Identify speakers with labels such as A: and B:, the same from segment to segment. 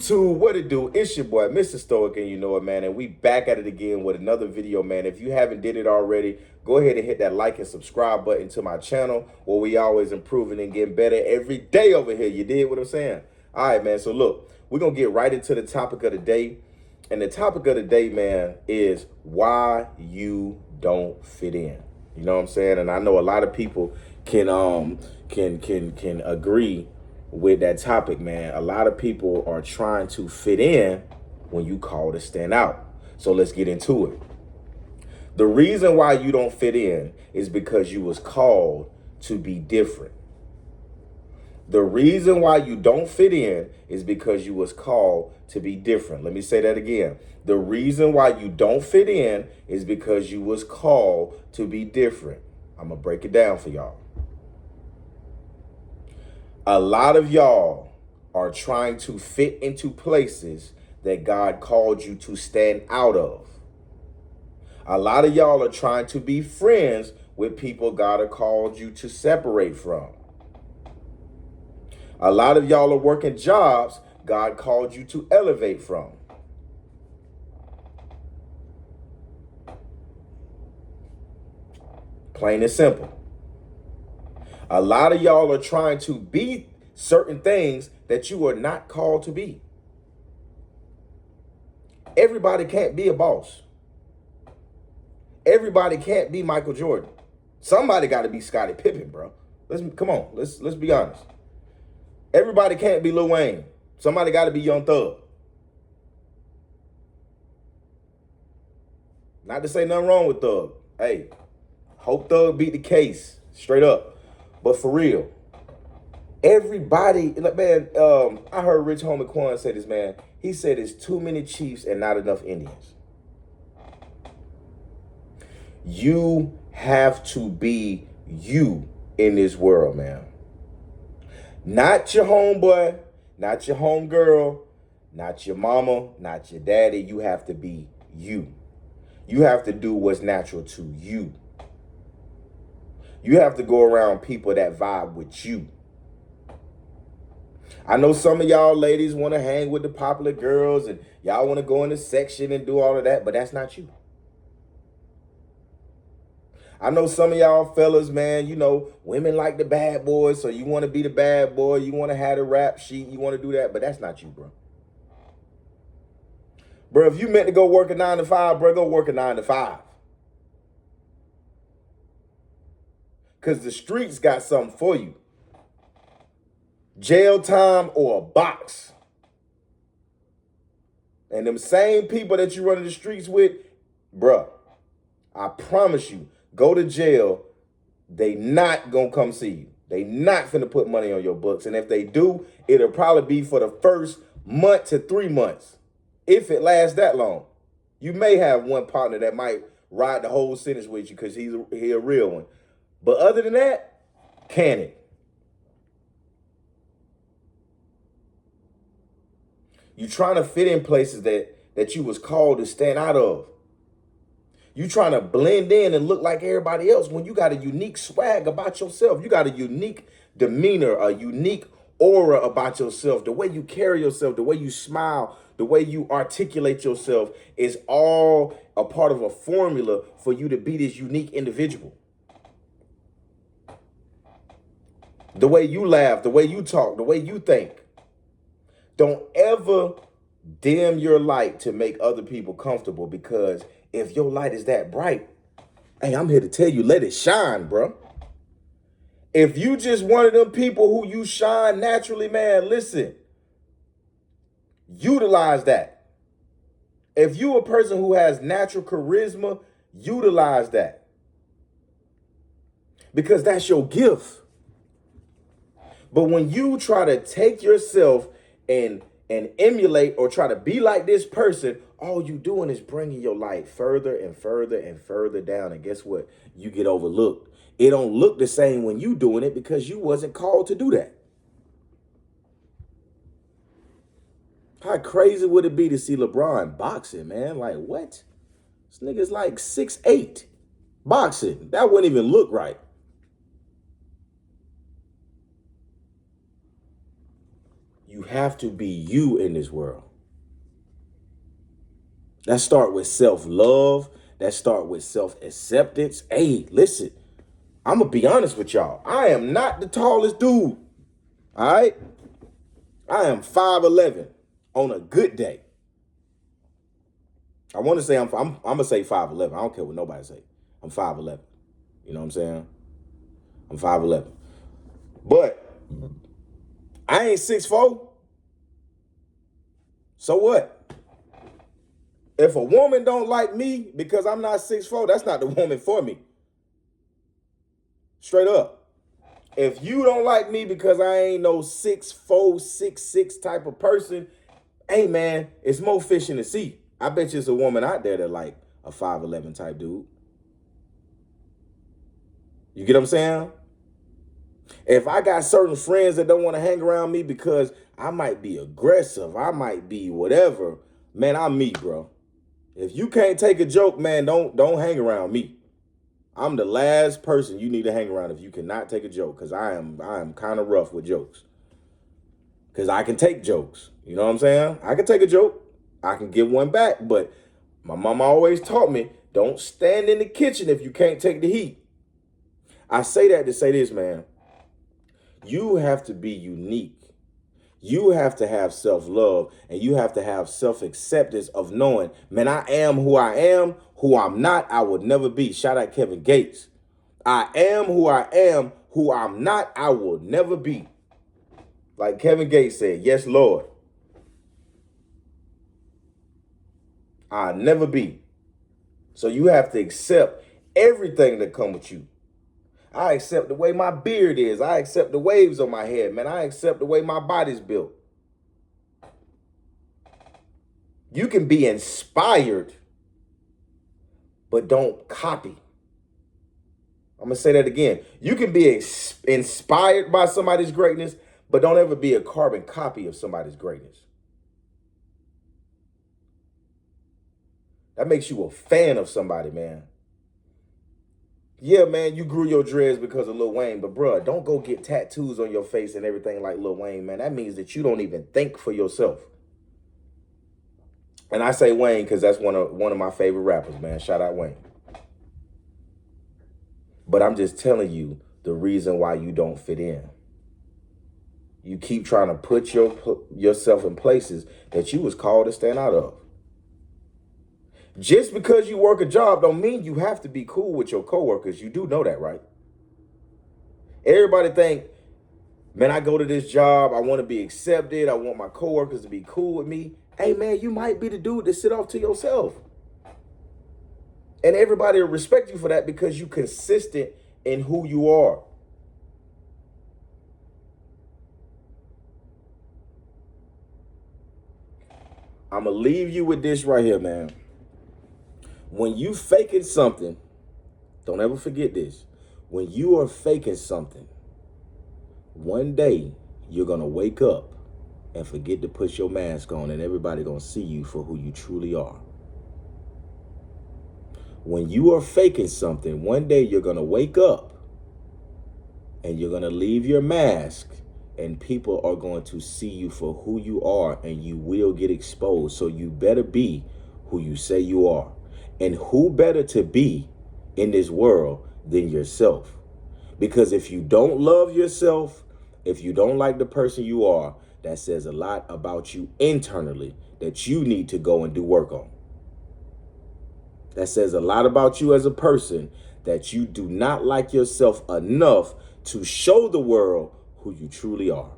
A: YouTube, what it do? It's your boy, Mr. Stoic, and you know it, man. And we back at it again with another video, man. If you haven't did it already, go ahead and hit that like and subscribe button to my channel, where we always improving and getting better every day over here. You did what I'm saying? All right, man. So look, we're going to get right into the topic of the day. And the topic of the day, man, is why you don't fit in. You know what I'm saying? And I know a lot of people can agree with that topic, man. A lot of people are trying to fit in when you call to stand out. So let's get into it. The reason why you don't fit in is because you was called to be different. The reason why you don't fit in is because you was called to be different. Let me say that again. The reason why you don't fit in is because you was called to be different. I'm going to break it down for y'all. A lot of y'all are trying to fit into places that God called you to stand out of. A lot of y'all are trying to be friends with people God has called you to separate from. A lot of y'all are working jobs God called you to elevate from. Plain and simple. A lot of y'all are trying to be certain things that you are not called to be. Everybody can't be a boss. Everybody can't be Michael Jordan. Somebody got to be Scottie Pippen, bro. Let's be honest. Everybody can't be Lil Wayne. Somebody got to be Young Thug. Not to say nothing wrong with Thug. Hey, hope Thug beat the case straight up. But for real, everybody, man, I heard Rich Homie Quan say this, man. He said it's too many Chiefs and not enough Indians. You have to be you in this world, man. Not your homeboy, not your homegirl, not your mama, not your daddy. You have to be you. You have to do what's natural to you. You have to go around people that vibe with you. I know some of y'all ladies want to hang with the popular girls and y'all want to go in the section and do all of that, but that's not you. I know some of y'all fellas, man, you know, women like the bad boys, so you want to be the bad boy, you want to have the rap sheet, you want to do that, but that's not you, bro. Bro, if you meant to go work a 9 to 5, bro, go work a 9 to 5. Because the streets got something for you. Jail time or a box. And them same people that you run in the streets with, bruh, I promise you, go to jail, they not gonna come see you. They not finna put money on your books. And if they do, it'll probably be for the first month to 3 months. If it lasts that long. You may have one partner that might ride the whole sentence with you because he's a real one. But other than that, can it? You trying to fit in places that you was called to stand out of. You trying to blend in and look like everybody else when you got a unique swag about yourself. You got a unique demeanor, a unique aura about yourself. The way you carry yourself, the way you smile, the way you articulate yourself is all a part of a formula for you to be this unique individual. The way you laugh, the way you talk, the way you think. Don't ever dim your light to make other people comfortable, because if your light is that bright, hey, I'm here to tell you, let it shine, bro. If you just one of them people who you shine naturally, man, listen, utilize that. If you a person who has natural charisma, utilize that. Because that's your gift. But when you try to take yourself and emulate or try to be like this person, all you doing is bringing your light further and further and further down. And guess what? You get overlooked. It don't look the same when you doing it because you wasn't called to do that. How crazy would it be to see LeBron boxing, man? Like, what? This nigga's like 6'8", boxing. That wouldn't even look right. You You have to be you in this world. That start with self-love. That start with self-acceptance. Hey, listen, I'm going to be honest with y'all. I am not the tallest dude. All right? I am 5'11" on a good day. I want to say I'm going to say 5'11". I don't care what nobody say. I'm 5'11". You know what I'm saying? I'm 5'11". But I ain't 6'4". So what? If a woman don't like me because I'm not 6'4", that's not the woman for me. Straight up. If you don't like me because I ain't no 6'4", 6'6" type of person, hey man, it's more fish in the sea. I bet you there's a woman out there that like a 5'11" type dude. You get what I'm saying? If I got certain friends that don't want to hang around me because I might be aggressive, I might be whatever, man, I'm me, bro. If you can't take a joke, man, don't hang around me. I'm the last person you need to hang around if you cannot take a joke, because I am kind of rough with jokes. Because I can take jokes. You know what I'm saying? I can take a joke. I can give one back. But my mama always taught me, don't stand in the kitchen if you can't take the heat. I say that to say this, man. You have to be unique. You have to have self-love, and you have to have self-acceptance of knowing, man, I am who I am. Who I'm not, I would never be. Shout out Kevin Gates. I am who I am. Who I'm not, I will never be. Like Kevin Gates said, yes, Lord. I'll never be. So you have to accept everything that come with you. I accept the way my beard is. I accept the waves on my head, man. I accept the way my body's built. You can be inspired, but don't copy. I'm going to say that again. You can be inspired by somebody's greatness, but don't ever be a carbon copy of somebody's greatness. That makes you a fan of somebody, man. Yeah, man, you grew your dreads because of Lil Wayne, but bruh, don't go get tattoos on your face and everything like Lil Wayne, man. That means that you don't even think for yourself. And I say Wayne because that's one of my favorite rappers, man. Shout out Wayne. But I'm just telling you the reason why you don't fit in. You keep trying to put yourself in places that you was called to stand out of. Just because you work a job don't mean you have to be cool with your coworkers. You do know that, right? Everybody think, man, I go to this job, I want to be accepted, I want my coworkers to be cool with me. Hey, man, you might be the dude to sit off to yourself. And everybody will respect you for that because you're consistent in who you are. I'm going to leave you with this right here, man. When you faking something, don't ever forget this. When you are faking something, one day you're going to wake up and forget to put your mask on, and everybody going to see you for who you truly are. When you are faking something, one day you're going to wake up and you're going to leave your mask, and people are going to see you for who you are, and you will get exposed. So you better be who you say you are. And who better to be in this world than yourself? Because if you don't love yourself, if you don't like the person you are, that says a lot about you internally that you need to go and do work on. That says a lot about you as a person, that you do not like yourself enough to show the world who you truly are.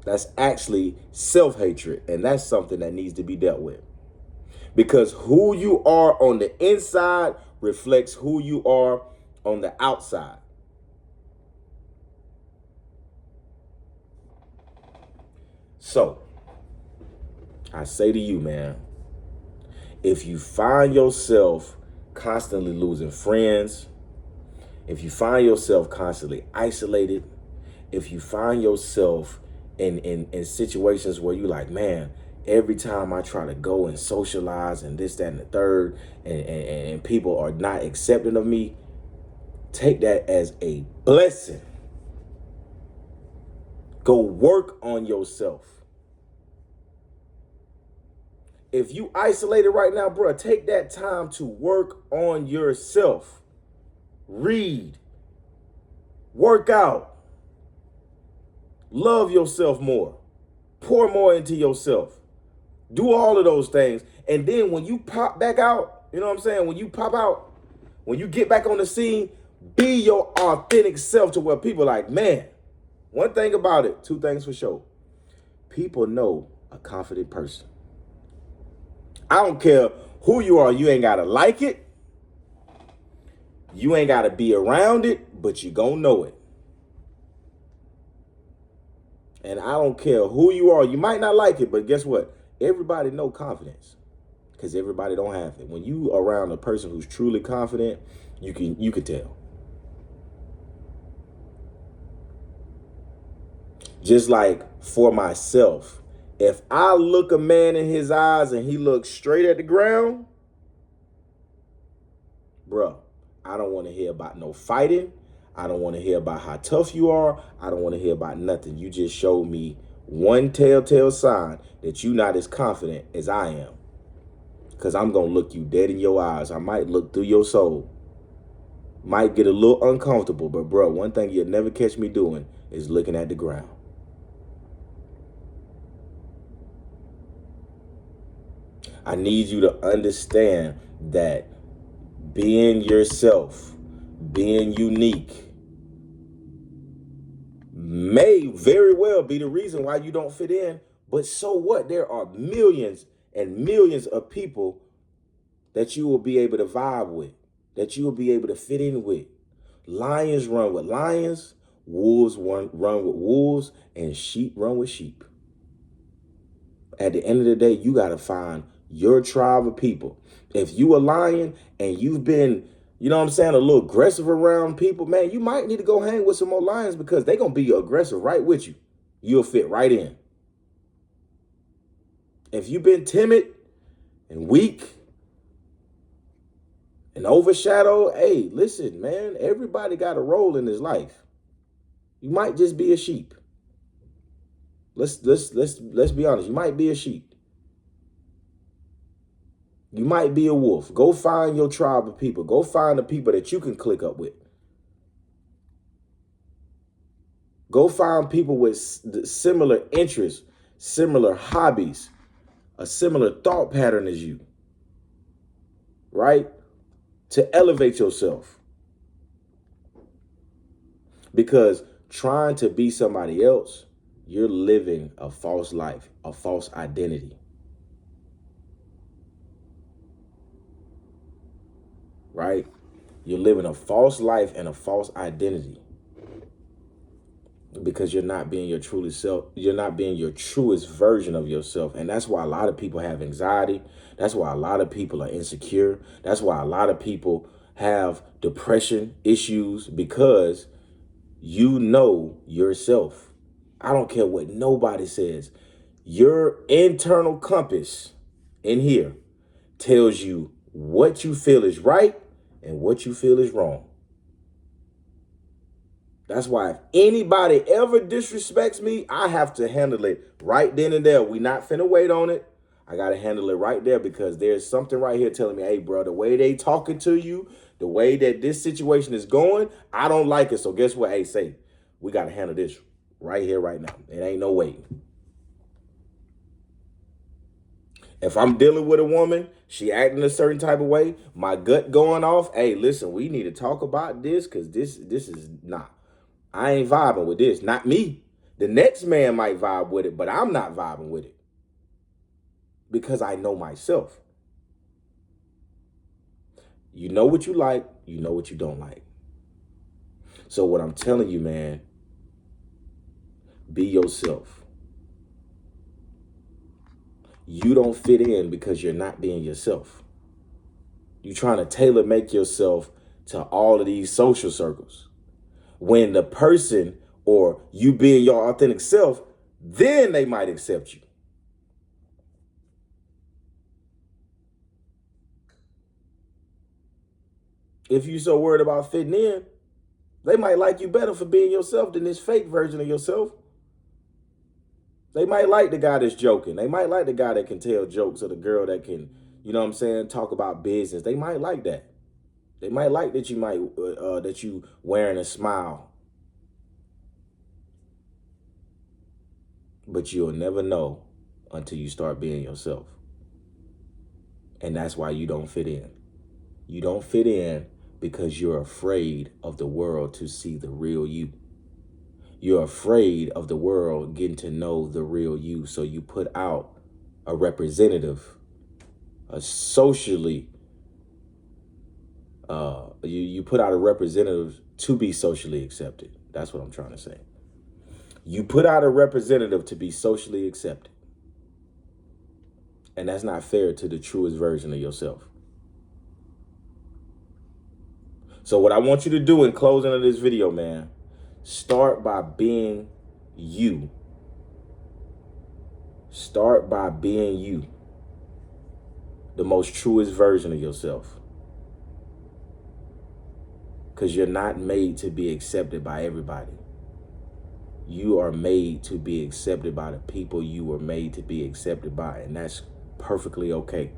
A: That's actually self-hatred, and that's something that needs to be dealt with. Because who you are on the inside reflects who you are on the outside. So, I say to you, man, if you find yourself constantly losing friends, if you find yourself constantly isolated, if you find yourself in situations where you're like, man, every time I try to go and socialize and this, that, and the third, and people are not accepting of me, take that as a blessing. Go work on yourself. If you isolated right now, bro, take that time to work on yourself. Read, work out, love yourself more, pour more into yourself. Do all of those things. And then when you pop back out, you know what I'm saying? When you pop out, when you get back on the scene, be your authentic self to where people are like, man, one thing about it, two things for sure. People know a confident person. I don't care who you are. You ain't got to like it. You ain't got to be around it, but you gonna know it. And I don't care who you are. You might not like it, but guess what? Everybody know confidence because everybody don't have it. When you around a person who's truly confident, you can tell. Just like for myself, if I look a man in his eyes and he looks straight at the ground, bro, I don't want to hear about no fighting. I don't want to hear about how tough you are. I don't want to hear about nothing. You just showed me one telltale sign that you're not as confident as I am. Because I'm going to look you dead in your eyes. I might look through your soul. Might get a little uncomfortable, but bro, one thing you'll never catch me doing is looking at the ground. I need you to understand that being yourself, being unique, may very well be the reason why you don't fit in. But so what? There are millions and millions of people that you will be able to vibe with, that you will be able to fit in with. Lions run with lions, wolves run with wolves, and sheep run with sheep. At the end of the day, you got to find your tribe of people. If you a lion and you've been, you know what I'm saying, a little aggressive around people, man, you might need to go hang with some more lions because they're going to be aggressive right with you. You'll fit right in. If you've been timid and weak and overshadowed, hey, listen, man, everybody got a role in his life. You might just be a sheep. Let's be honest. You might be a sheep. You might be a wolf. Go find your tribe of people. Go find the people that you can click up with. Go find people with similar interests, similar hobbies, a similar thought pattern as you, right? To elevate yourself. Because trying to be somebody else, you're living a false life, a false identity. Right? You're living a false life and a false identity because you're not being your truly self. You're not being your truest version of yourself. And that's why a lot of people have anxiety. That's why a lot of people are insecure. That's why a lot of people have depression issues because you know yourself. I don't care what nobody says. Your internal compass in here tells you what you feel is right and what you feel is wrong. That's why if anybody ever disrespects me, I have to handle it right then and there. We not finna wait on it. I got to handle it right there because there's something right here telling me, hey, bro, the way they talking to you, the way that this situation is going, I don't like it. So guess what? Hey, say, we got to handle this right here, right now. It ain't no waiting. If I'm dealing with a woman, she acting a certain type of way, my gut going off, hey, listen, we need to talk about this because this is not. I ain't vibing with this. Not me. The next man might vibe with it, but I'm not vibing with it because I know myself. You know what you like. You know what you don't like. So what I'm telling you, man, be yourself. You don't fit in because you're not being yourself. You're trying to tailor make yourself to all of these social circles. When the person or you being your authentic self, then they might accept you. If you're so worried about fitting in, they might like you better for being yourself than this fake version of yourself. They might like the guy that's joking. They might like the guy that can tell jokes, or the girl that can, you know what I'm saying, talk about business. They might like that. They might like that that you wearing a smile. But you'll never know until you start being yourself. And that's why you don't fit in. You don't fit in because you're afraid of the world to see the real you. You're afraid of the world getting to know the real you. So you put out a representative, a socially, you put out a representative to be socially accepted. That's what I'm trying to say. You put out a representative to be socially accepted. And that's not fair to the truest version of yourself. So what I want you to do in closing of this video, man, start by being you. Start by being you. The most truest version of yourself. Because you're not made to be accepted by everybody. You are made to be accepted by the people you were made to be accepted by. And that's perfectly okay.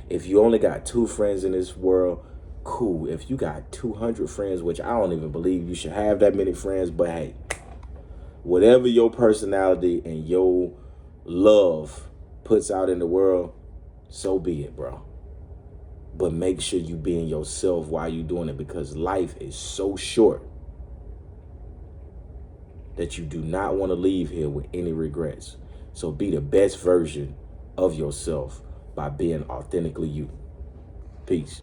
A: If you only got 2 friends in this world, cool. If you got 200 friends, which I don't even believe you should have that many friends, but hey, whatever your personality and your love puts out in the world, so be it, bro. But make sure you being yourself while you doing it, because life is so short that you do not want to leave here with any regrets. So be the best version of yourself by being authentically you. Peace.